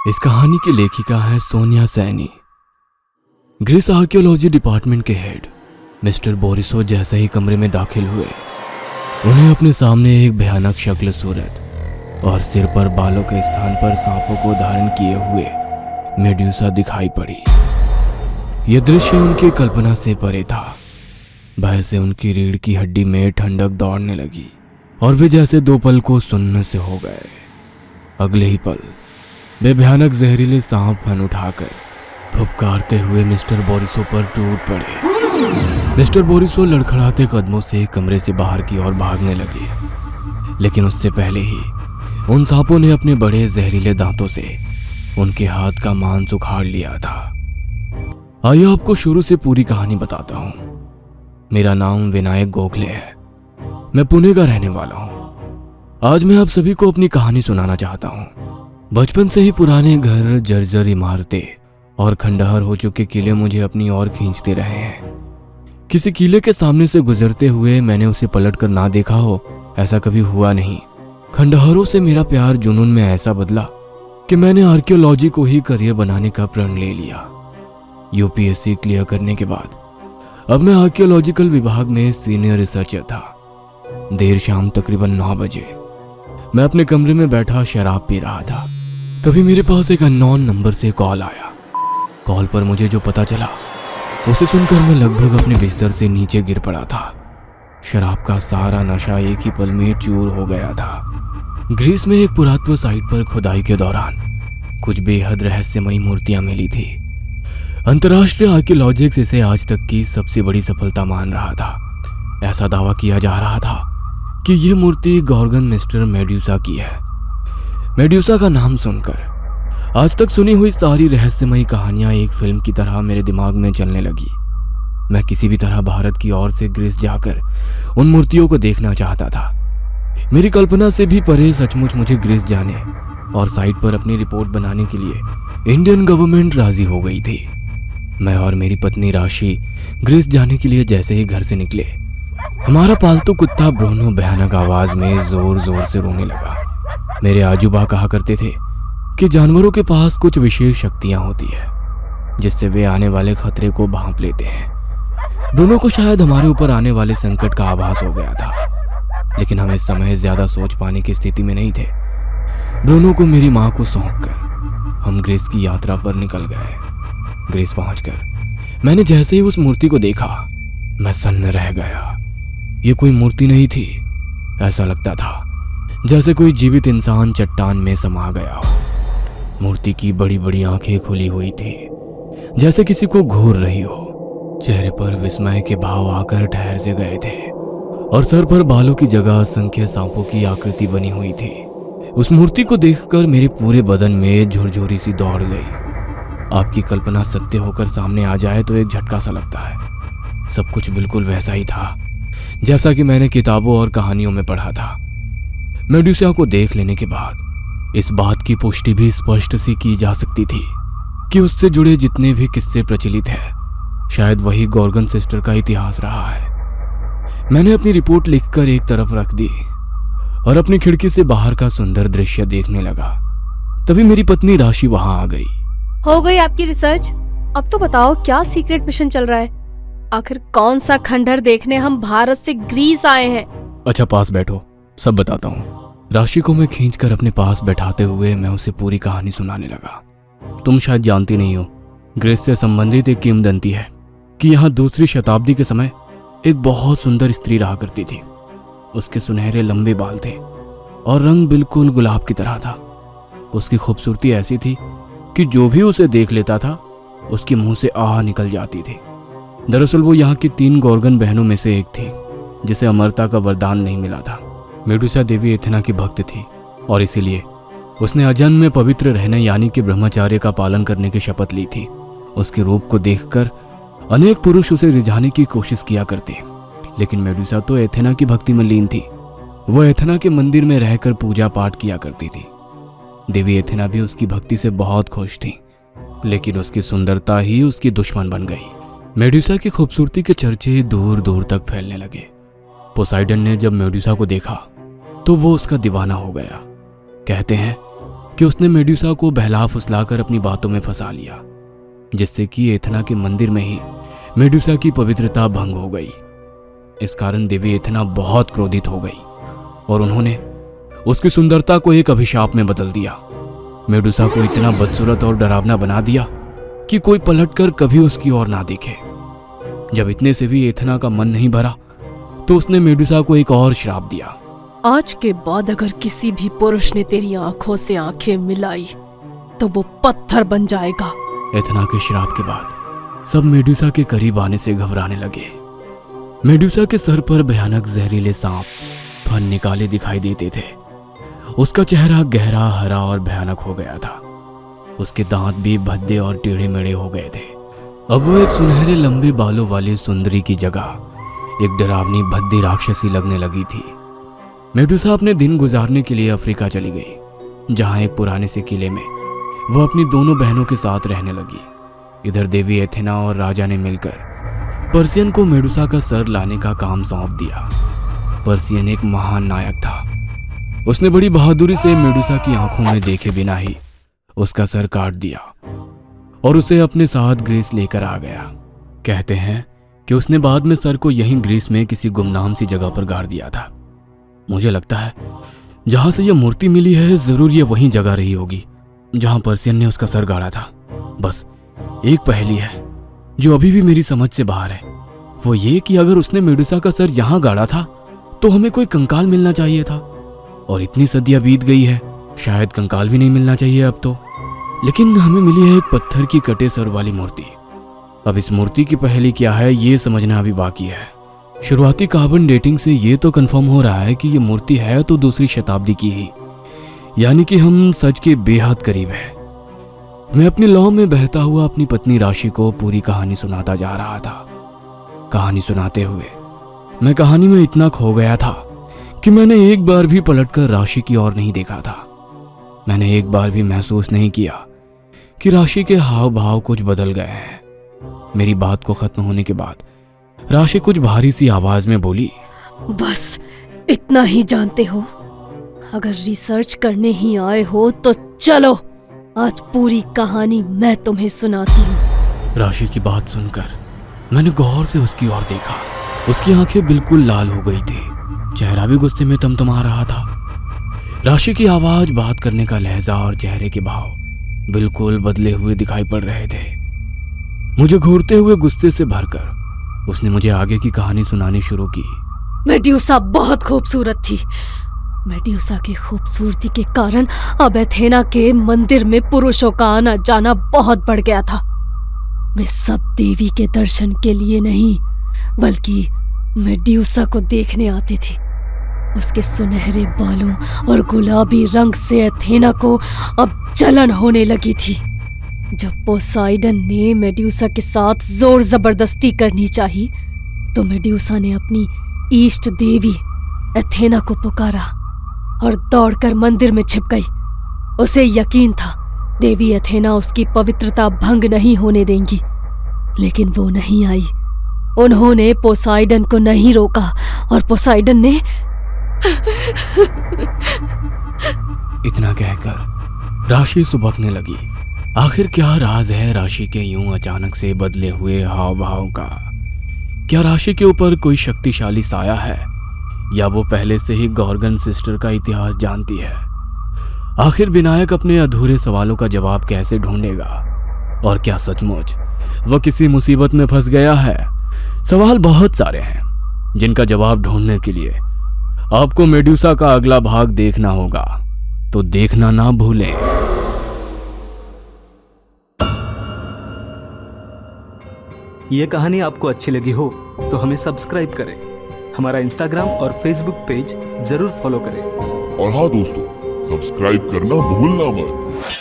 इस कहानी की लेखिका है Sonia Saini. Greece archaeology department के हेड मिस्टर बोरिसो जैसे ही कमरे में दाखिल हुए, उन्हें अपने सामने एक भयानक शक्ल सूरत और सिर पर बालों के स्थान पर सांपों को धारण किए हुए मेड्यूसा दिखाई पड़ी। यह दृश्य उनकी कल्पना से परे था। भय से उनकी रीढ़ की हड्डी में ठंडक दौड़ने लगी और वे जैसे दो पल को सुन्न से हो गए। अगले ही पल वे भयानक जहरीले सांप फन उठाकर फुफकारते हुए मिस्टर बोरिसो पर टूट पड़े। मिस्टर बोरिसो लड़खड़ाते कदमों से कमरे से बाहर की ओर भागने लगे, लेकिन उससे पहले ही उन सांपों ने अपने बड़े जहरीले दांतों से उनके हाथ का मांस उखाड़ लिया था। आइए आपको शुरू से पूरी कहानी बताता हूँ। मेरा नाम विनायक गोखले है। मैं पुणे का रहने वाला हूँ। आज मैं आप सभी को अपनी कहानी सुनाना चाहता हूँ। बचपन से ही पुराने घर, जर्जर इमारतें और खंडहर हो चुके किले मुझे अपनी ओर खींचते रहे हैं। किसी किले के सामने से गुजरते हुए मैंने उसे पलट कर ना देखा हो, ऐसा कभी हुआ नहीं। खंडहरों से मेरा प्यार जुनून में ऐसा बदला कि मैंने आर्कियोलॉजी को ही करियर बनाने का प्रण ले लिया। यूपीएससी क्लियर करने के बाद अब मैं आर्कियोलॉजिकल विभाग में सीनियर रिसर्चर था। देर शाम तकरीबन 9 बजे मैं अपने कमरे में बैठा शराब पी रहा था। तभी मेरे पास एक अननोन नंबर से कॉल आया। कॉल पर मुझे जो पता चला उसे सुनकर मैं लगभग अपने बिस्तर से नीचे गिर पड़ा था। शराब का सारा नशा एक ही पल में चूर हो गया था। ग्रीस में एक पुरातत्व साइट पर खुदाई के दौरान कुछ बेहद रहस्यमयी मूर्तियां मिली थी। अंतर्राष्ट्रीय आर्कियोलॉजिक्स इसे आज तक की सबसे बड़ी सफलता मान रहा था। ऐसा दावा किया जा रहा था कि यह मूर्ति गॉर्गन मिस्टर मेड्यूसा की है। मेड्यूसा का नाम सुनकर आज तक सुनी हुई सारी रहस्यमयी कहानियां एक फिल्म की तरह मेरे दिमाग में चलने लगी। मैं किसी भी तरह भारत की ओर से ग्रीस जाकर उन मूर्तियों को देखना चाहता था। मेरी कल्पना से भी परे सचमुच मुझे ग्रीस जाने और साइट पर अपनी रिपोर्ट बनाने के लिए इंडियन गवर्नमेंट राजी हो गई थी। मैं और मेरी पत्नी राशि ग्रीस जाने के लिए जैसे ही घर से निकले, हमारा पालतू कुत्ता ब्रूनो भयानक आवाज में जोर जोर से रोने लगा। मेरे आजूबा कहा करते थे कि जानवरों के पास कुछ विशेष शक्तियां होती है जिससे वे आने वाले खतरे को भांप लेते हैं। ब्रूनो को शायद हमारे ऊपर आने वाले संकट का आभास हो गया था, लेकिन हम इस समय ज्यादा सोच पाने की स्थिति में नहीं थे। ब्रूनो को मेरी माँ को सौंपकर हम ग्रीस की यात्रा पर निकल गए। ग्रीस पहुंचकर मैंने जैसे ही उस मूर्ति को देखा, मैं सन्न रह गया। ये कोई मूर्ति नहीं थी। ऐसा लगता था जैसे कोई जीवित इंसान चट्टान में समा गया हो। मूर्ति की बड़ी बड़ी आंखें खुली हुई थी, जैसे किसी को घूर रही हो। चेहरे पर विस्मय के भाव आकर ठहर से गए थे और सर पर बालों की जगह असंख्य सांपों की आकृति बनी हुई थी। उस मूर्ति को देखकर मेरे पूरे बदन में झुरझुरी सी दौड़ गई। आपकी कल्पना सत्य होकर सामने आ जाए तो एक झटका सा लगता है। सब कुछ बिल्कुल वैसा ही था जैसा कि मैंने किताबों और कहानियों में पढ़ा था। मेड्यूसा को देख लेने के बाद इस बात की पुष्टि भी स्पष्ट सी की जा सकती थी कि उससे जुड़े जितने भी किस्से प्रचलित हैं, शायद वही गॉर्गन सिस्टर का इतिहास रहा है। मैंने अपनी रिपोर्ट लिखकर एक तरफ रख दी और अपनी खिड़की से बाहर का सुंदर दृश्य देखने लगा। तभी मेरी पत्नी राशि वहां आ गई। हो गई आपकी रिसर्च? अब तो बताओ क्या सीक्रेट मिशन चल रहा है? आखिर कौन सा खंडहर देखने हम भारत से ग्रीस आए हैं? अच्छा पास बैठो, सब बताता हूँ। राशि को मैं खींचकर अपने पास बैठाते हुए मैं उसे पूरी कहानी सुनाने लगा। तुम शायद जानती नहीं हो, ग्रीस से संबंधित एक किंवदंती है कि यहाँ 2वीं शताब्दी के समय एक बहुत सुंदर स्त्री रहा करती थी। उसके सुनहरे लंबे बाल थे और रंग बिल्कुल गुलाब की तरह था। उसकी खूबसूरती ऐसी थी कि जो भी उसे देख लेता था उसके मुंह से आह निकल जाती थी। दरअसल वो यहाँ की 3 गॉर्गन बहनों में से एक थी जिसे अमरता का वरदान नहीं मिला था। मेडुसा देवी एथेना की भक्त थी और इसीलिए उसने अजन्म में पवित्र रहने यानी कि ब्रह्मचार्य का पालन करने की शपथ ली थी। उसके रूप को देखकर अनेक पुरुष उसे रिझाने की कोशिश किया करते, लेकिन मेडुसा तो एथेना की भक्ति में लीन थी। वह एथेना के मंदिर में रहकर पूजा पाठ किया करती थी। देवी एथेना भी उसकी भक्ति से बहुत खुश थी, लेकिन उसकी सुंदरता ही उसकी दुश्मन बन गई। मेडुसा की खूबसूरती के चर्चे दूर दूर तक फैलने लगे। पोसाइडन ने जब मेडुसा को देखा तो वो उसका दीवाना हो गया। कहते हैं कि उसने मेडुसा को बहला फुसलाकर अपनी बातों में फंसा लिया, जिससे कि एथना के मंदिर में ही मेडुसा की पवित्रता भंग हो गई। इस कारण देवी एथना बहुत क्रोधित हो गई और उन्होंने उसकी सुंदरता को एक अभिशाप में बदल दिया। मेडुसा को इतना बदसूरत और डरावना बना दिया कि कोई पलटकर कभी उसकी ओर ना देखे। जब इतने से भी एथना का मन नहीं भरा तो उसने मेडुसा को एक और श्राप दिया। आज के बाद अगर किसी भी पुरुष ने तेरी आंखों से आंखें मिलाई तो वो पत्थर बन जाएगा। एथना के श्राप के बाद सब मेडुसा के करीब आने से घबराने लगे। मेडुसा के सर पर भयानक जहरीले सांप फन निकाले दिखाई देते थे। उसका चेहरा गहरा हरा और भयानक हो गया था। उसके दांत भी भद्दे और टेढ़े मेढ़े हो गए थे। अब वो एक सुनहरे लंबे बालों वाली सुंदरी की जगह एक डरावनी भद्दी राक्षसी लगने लगी थी। मेडुसा अपने दिन गुजारने के लिए अफ्रीका चली गई, जहां एक पुराने से किले में वो अपनी दोनों बहनों के साथ रहने लगी। इधर देवी एथेना और राजा ने मिलकर पर्सियन को मेडुसा का सर लाने का काम सौंप दिया। पर्सियन एक महान नायक था। उसने बड़ी बहादुरी से मेडुसा की आंखों में देखे बिना ही उसका सर काट दिया और उसे अपने साथ ग्रीस लेकर आ गया। कहते हैं कि उसने बाद में सर को यहीं ग्रीस में किसी गुमनाम सी जगह पर गाड़ दिया था। मुझे लगता है जहां से यह मूर्ति मिली है जरूर यह वही जगह रही होगी जहां पर्सियन ने उसका सर गाड़ा था। बस एक पहेली है जो अभी भी मेरी समझ से बाहर है, वो ये कि अगर उसने मेडुसा का सर यहां गाड़ा था तो हमें कोई कंकाल मिलना चाहिए था, और इतनी सदियां बीत गई है शायद कंकाल भी नहीं मिलना चाहिए अब तो। लेकिन हमें मिली है एक पत्थर की कटे सर वाली मूर्ति। अब इस मूर्ति की पहेली क्या है ये समझना अभी बाकी है। शुरुआती कार्बन डेटिंग से ये तो कंफर्म हो रहा है कि ये मूर्ति है तो दूसरी शताब्दी की ही, यानी कि हम सच के बेहद करीब है। मैं अपनी लौ में बहता हुआ अपनी पत्नी राशि को पूरी कहानी सुनाता जा रहा था। कहानी सुनाते हुए मैं कहानी में इतना खो गया था कि मैंने एक बार भी पलटकर राशि की ओर नहीं देखा था। मैंने एक बार भी महसूस नहीं किया कि राशि के हाव भाव कुछ बदल गए हैं। मेरी बात को खत्म होने के बाद राशि कुछ भारी सी आवाज में बोली, बस इतना ही जानते हो, अगर रिसर्च करने ही आए हो तो चलो आज पूरी कहानी मैं तुम्हें सुनाती हूँ। राशि की बात सुनकर मैंने गौर से उसकी ओर देखा। उसकी आंखें बिल्कुल लाल हो गई थी, चेहरा भी गुस्से में तमतमा रहा था। राशि की आवाज, बात करने का लहजा और चेहरे के भाव बिल्कुल बदले हुए दिखाई पड़ रहे थे। मुझे घूरते हुए गुस्से से भरकर उसने मुझे आगे की कहानी सुनानी शुरू की। मेडुसा बहुत खूबसूरत थी। मेडुसा की खूबसूरती के कारण अब एथेना के मंदिर में पुरुषों का आना जाना बहुत बढ़ गया था। वे सब देवी के दर्शन के लिए नहीं बल्कि मेडुसा को देखने आती थी। उसके सुनहरे बालों और गुलाबी रंग से एथेना को अब जलन होने लगी थी। जब पोसाइडन ने मेडुसा के साथ जोर जबरदस्ती करनी चाही तो मेडुसा ने अपनी इष्ट देवी एथेना को पुकारा और दौड़कर मंदिर में छिप गई। उसे यकीन था देवी एथेना उसकी पवित्रता भंग नहीं होने देंगी, लेकिन वो नहीं आई। उन्होंने पोसाइडन को नहीं रोका और पोसाइडन ने इतना कहकर राशि सुबकने लगी। आखिर क्या राज है राशि के यूं अचानक से बदले हुए हाव भाव का? क्या राशि के ऊपर कोई शक्तिशाली साया है या वो पहले से ही गॉर्गन सिस्टर का इतिहास जानती है? आखिर विनायक अपने अधूरे सवालों का जवाब कैसे ढूंढेगा? और क्या सचमुच वह किसी मुसीबत में फंस गया है? सवाल बहुत सारे हैं जिनका जवाब ढूंढने के लिए आपको मेडुसा का अगला भाग देखना होगा, तो देखना ना भूलें। ये कहानी आपको अच्छी लगी हो तो हमें सब्सक्राइब करें, हमारा इंस्टाग्राम और फेसबुक पेज जरूर फॉलो करें। और हाँ दोस्तों, सब्सक्राइब करना भूलना मत।